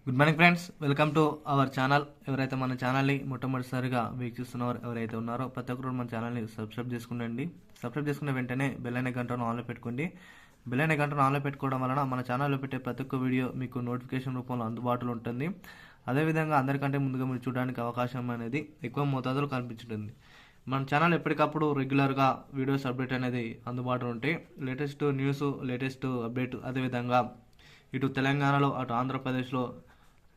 Good morning friends, welcome to our channel. ఎవరైతే మన ఛానల్ని మొట్టమొదటిసారిగా వీక్షిస్తున్నవారు ఎవరైతే ఉన్నారో ప్రతి ఒక్కరు మన ఛానల్ని సబ్స్క్రైబ్ చేసుకుంటండి. సబ్స్క్రైబ్ చేసుకున్న వెంటనే బెల్ అనే గంటను ఆన్లో పెట్టుకోండి. బెల్ అనే గంటను ఆన్లో పెట్టుకోవడం వలన మన ఛానల్లో పెట్టే ప్రతి ఒక్క వీడియో మీకు నోటిఫికేషన్ రూపంలో అందుబాటులో ఉంటుంది. అదేవిధంగా అందరికంటే ముందుగా మీరు చూడడానికి అవకాశం అనేది ఎక్కువ మోతాదులో కనిపించుంటుంది. మన ఛానల్ ఎప్పటికప్పుడు రెగ్యులర్గా వీడియోస్ అప్డేట్ అనేది అందుబాటులో ఉంటాయి. లేటెస్ట్ న్యూస్, లేటెస్ట్ అప్డేట్, అదేవిధంగా ఇటు తెలంగాణలో అటు ఆంధ్రప్రదేశ్లో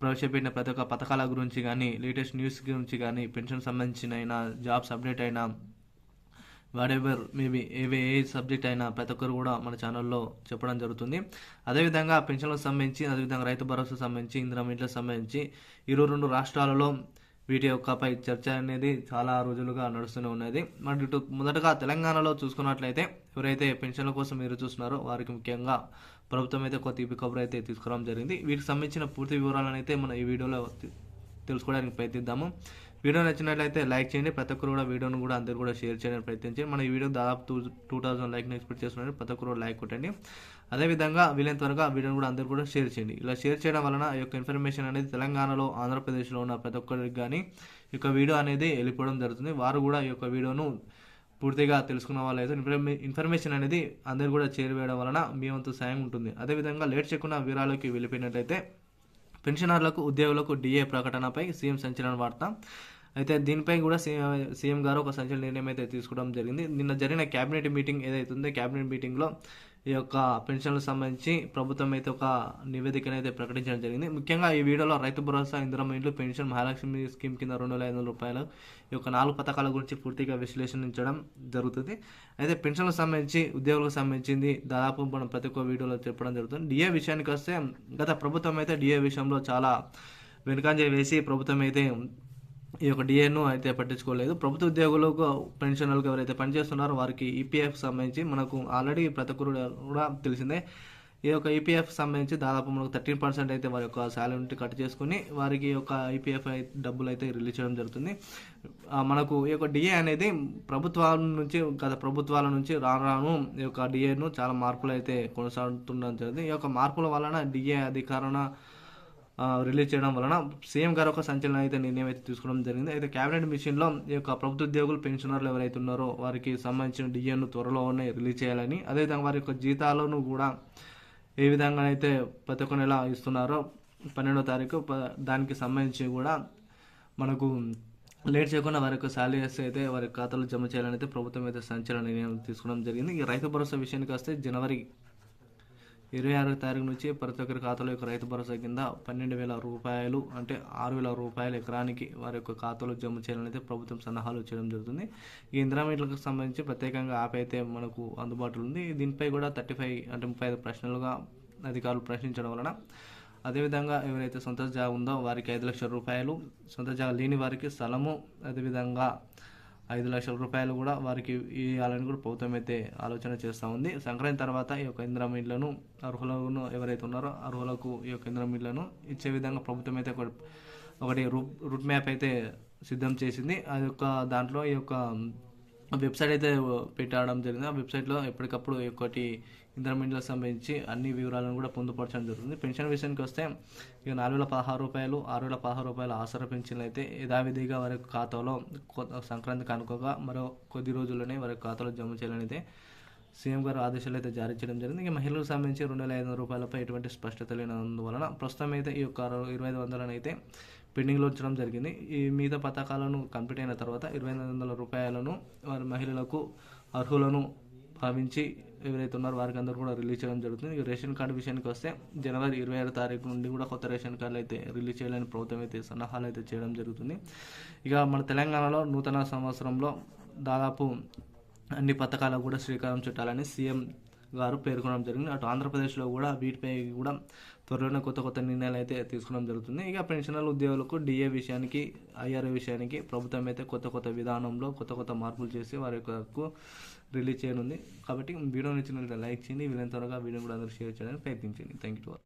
ప్రవేశపెట్టిన ప్రతి ఒక్క పథకాల గురించి కానీ, లేటెస్ట్ న్యూస్ గురించి కానీ, పెన్షన్ సంబంధించిన అయినా, జాబ్స్ అప్డేట్ అయినా, వాటెవర్ మేబీ ఏ సబ్జెక్ట్ అయినా ప్రతి ఒక్కరు కూడా మన ఛానల్లో చెప్పడం జరుగుతుంది. అదేవిధంగా పెన్షన్లకు సంబంధించి, అదేవిధంగా రైతు భరోసాకు సంబంధించి, ఇందిరమ్మ ఇంట్లకు సంబంధించి 22 రాష్ట్రాలలో వీటి యొక్కపై చర్చ అనేది చాలా రోజులుగా నడుస్తూనే ఉన్నది. మరి ఇటు మొదటగా తెలంగాణలో చూసుకున్నట్లయితే ఎవరైతే పెన్షన్ల కోసం ఎదురు చూస్తున్నారో వారికి ముఖ్యంగా ప్రభుత్వం అయితే కొత్త తీపి కబురు అయితే తీసుకురావడం జరిగింది. వీటికి సంబంధించిన పూర్తి వివరాలను అయితే మనం ఈ వీడియోలో తెలుసుకోవడానికి ప్రయత్నిద్దాము. వీడియో నచ్చినట్లయితే లైక్ చేయండి. ప్రతి ఒక్కరు కూడా వీడియోను కూడా అందరూ కూడా షేర్ చేయడానికి ప్రయత్నించండి. మన ఈ వీడియో దాదాపు 2000 లైక్ని ఎక్స్పెక్ట్ చేస్తున్నాను. ప్రతి ఒక్కరు లైక్ కొట్టండి. అదేవిధంగా వీలైనంత త్వరగా వీడియోను కూడా అందరూ కూడా షేర్ చేయండి. ఇలా షేర్ చేయడం వలన ఈ యొక్క ఇన్ఫర్మేషన్ అనేది తెలంగాణలో, ఆంధ్రప్రదేశ్లో ఉన్న ప్రతి ఒక్కరికి కానీ ఈ యొక్క వీడియో అనేది వెళ్ళిపోవడం జరుగుతుంది. వారు కూడా ఈ యొక్క వీడియోను పూర్తిగా తెలుసుకున్న వాళ్ళు అయితే ఇన్ఫర్మేషన్ అనేది అందరు కూడా చేరవేయడం వలన మీ వంతు సాయం ఉంటుంది. అదేవిధంగా లేట్ చేయకుండా వివరాలకి వెళ్ళిపోయినట్లయితే పెన్షనర్లకు, ఉద్యోగులకు డిఏ ప్రకటనపై సీఎం సంచలన వార్త. అయితే దీనిపై కూడా సీఎం గారు ఒక సంచలన నిర్ణయం అయితే తీసుకోవడం జరిగింది. నిన్న జరిగిన క్యాబినెట్ మీటింగ్ ఏదైతే ఉందో, క్యాబినెట్ మీటింగ్లో ఈ యొక్క పెన్షన్లకు సంబంధించి ప్రభుత్వం అయితే ఒక నివేదికను అయితే ప్రకటించడం జరిగింది. ముఖ్యంగా ఈ వీడియోలో రైతు భరోసా, ఇందిరమ్మ ఇండ్లు, పెన్షన్, మహాలక్ష్మి స్కీమ్ కింద 2500 రూపాయలు ఈ యొక్క 4 పథకాల గురించి పూర్తిగా విశ్లేషించడం జరుగుతుంది. అయితే పెన్షన్లకు సంబంధించి, ఉద్యోగులకు సంబంధించింది దాదాపు మనం ప్రతి ఒక్క వీడియోలో చెప్పడం జరుగుతుంది. డిఏ విషయానికి వస్తే గత ప్రభుత్వం అయితే డిఏ విషయంలో చాలా వెనుకంజ వేసి ప్రభుత్వం అయితే ఈ యొక్క డిఏను అయితే పట్టించుకోలేదు. ప్రభుత్వ ఉద్యోగులకు, పెన్షనర్లకు ఎవరైతే పనిచేస్తున్నారో వారికి ఈపీఎఫ్ సంబంధించి మనకు ఆల్రెడీ ప్రతి ఒక్కరు కూడా తెలిసిందే. ఈ యొక్క ఈపీఎఫ్ సంబంధించి దాదాపు మనకు 13% అయితే వారి యొక్క శాలరీ నుండి కట్ చేసుకుని వారికి ఈ యొక్క ఈపీఎఫ్ డబ్బులు అయితే రిలీజ్ చేయడం జరుగుతుంది. మనకు ఈ యొక్క డిఏ అనేది ప్రభుత్వాల నుంచి, గత ప్రభుత్వాల నుంచి రాను ఈ యొక్క డిఏను చాలా మార్పులు అయితే కొనసాగుతుండడం జరిగింది. ఈ యొక్క మార్పుల వలన డిఏ అధికారణ రిలీజ్ చేయడం వలన సీఎం గారు ఒక సంచలనం అయితే నిర్ణయం అయితే తీసుకోవడం జరిగింది. అయితే క్యాబినెట్ మిషన్లో ఈ యొక్క ప్రభుత్వ ఉద్యోగులు, పెన్షనర్లు ఎవరైతే ఉన్నారో వారికి సంబంధించిన డిఏను త్వరలోనే రిలీజ్ చేయాలని, అదేవిధంగా వారి యొక్క జీతాలను కూడా ఏ విధంగా అయితే ప్రతి ఒక్క నెల ఇస్తున్నారో 12వ తారీఖు దానికి సంబంధించి కూడా మనకు లేట్ చేయకుండా వారి యొక్క శాలరీస్ అయితే వారి ఖాతాలో జమ చేయాలని అయితే ప్రభుత్వం అయితే సంచలన నిర్ణయం తీసుకోవడం జరిగింది. ఈ రైతు భరోసా విషయానికి వస్తే జనవరి 26వ తారీఖు నుంచి ప్రతి ఒక్కరి ఖాతాలో యొక్క రైతు భరోసా కింద 12,000 రూపాయలు, అంటే 6,000 రూపాయలు ఎకరానికి వారి యొక్క ఖాతాలో జమ చేయాలని అయితే ప్రభుత్వం సన్నాహాలు చేయడం జరుగుతుంది. ఈ ఇందిరమ్మ ఇండ్లకు సంబంధించి ప్రత్యేకంగా యాప్ అయితే మనకు అందుబాటులో ఉంది. దీనిపై కూడా 35 ప్రశ్నలుగా అధికారులు ప్రశ్నించడం వలన, అదేవిధంగా ఎవరైతే సొంత జాగా ఉందో వారికి 5 లక్షల రూపాయలు, సొంత జాగా లేని వారికి స్థలము, అదేవిధంగా 5 లక్షల రూపాయలు కూడా వారికి ఇవ్వాలని కూడా ప్రభుత్వం అయితే ఆలోచన చేస్తూ ఉంది. సంక్రాంతి తర్వాత ఈ యొక్క ఇందిరమ్మ ఇండ్లను అర్హులను ఎవరైతే ఉన్నారో అర్హులకు ఈ యొక్క ఇందిరమ్మ ఇండ్లను ఇచ్చే విధంగా ప్రభుత్వం అయితే ఒకటి రూట్ మ్యాప్ అయితే సిద్ధం చేసింది. అది యొక్క దాంట్లో ఈ యొక్క వెబ్సైట్ అయితే పెట్టడం జరిగింది. ఆ వెబ్సైట్లో ఎప్పటికప్పుడు ఒకటి ఇందిరమ్మ ఇండ్లకు సంబంధించి అన్ని వివరాలను కూడా పొందుపరచడం జరుగుతుంది. పెన్షన్ విషయానికి వస్తే ఇక 4,016 రూపాయలు, 6,016 రూపాయల ఆసరా పెన్షన్లు అయితే యథావిధిగా వారి ఖాతాలో సంక్రాంతి కానుకగా మరో కొద్ది రోజుల్లోనే వారి ఖాతాలో జమ చేయాలని అయితే సీఎం గారు ఆదేశాలు అయితే జారీ చేయడం జరిగింది. ఇక మహిళలకు సంబంధించి 2,500 రూపాయలపై ఎటువంటి స్పష్టత లేనందువలన ప్రస్తుతం అయితే ఈ యొక్క 2,500 అయితే పెండింగ్లో ఉంచడం జరిగింది. ఈ మిగతా పథకాలను కంప్లీట్ అయిన తర్వాత 2,500 రూపాయలను వారి మహిళలకు అర్హులను భావించి ఎవరైతే ఉన్నారో వారికి అందరూ కూడా రిలీజ్ చేయడం జరుగుతుంది. ఇక రేషన్ కార్డు విషయానికి వస్తే జనవరి 26వ తారీఖు నుండి కూడా కొత్త రేషన్ కార్డులు అయితే రిలీజ్ చేయాలని ప్రభుత్వం అయితే సన్నాహాలు అయితే చేయడం జరుగుతుంది. ఇక మన తెలంగాణలో నూతన సంవత్సరంలో దాదాపు అన్ని పథకాలకు కూడా శ్రీకారం చుట్టాలని సీఎం గారు పేర్కొనడం జరిగింది. అటు ఆంధ్రప్రదేశ్లో కూడా వీటిపై కూడా త్వరలోనే కొత్త నిర్ణయాలు అయితే తీసుకోవడం జరుగుతుంది. ఇక పెన్షనర్ల ఉద్యోగులకు డిఏ విషయానికి, ఐఆర్ఏ విషయానికి ప్రభుత్వం అయితే కొత్త విధానంలో కొత్త మార్పులు చేసి వారి యొక్క రిలీజ్ చేయనుంది. కాబట్టి వీడియో నచ్చినట్లయితే లైక్ చేయండి. వీలైనంత త్వరగా వీడియో కూడా అందరూ షేర్ చేయడానికి ప్రయత్నించండి. Thank you.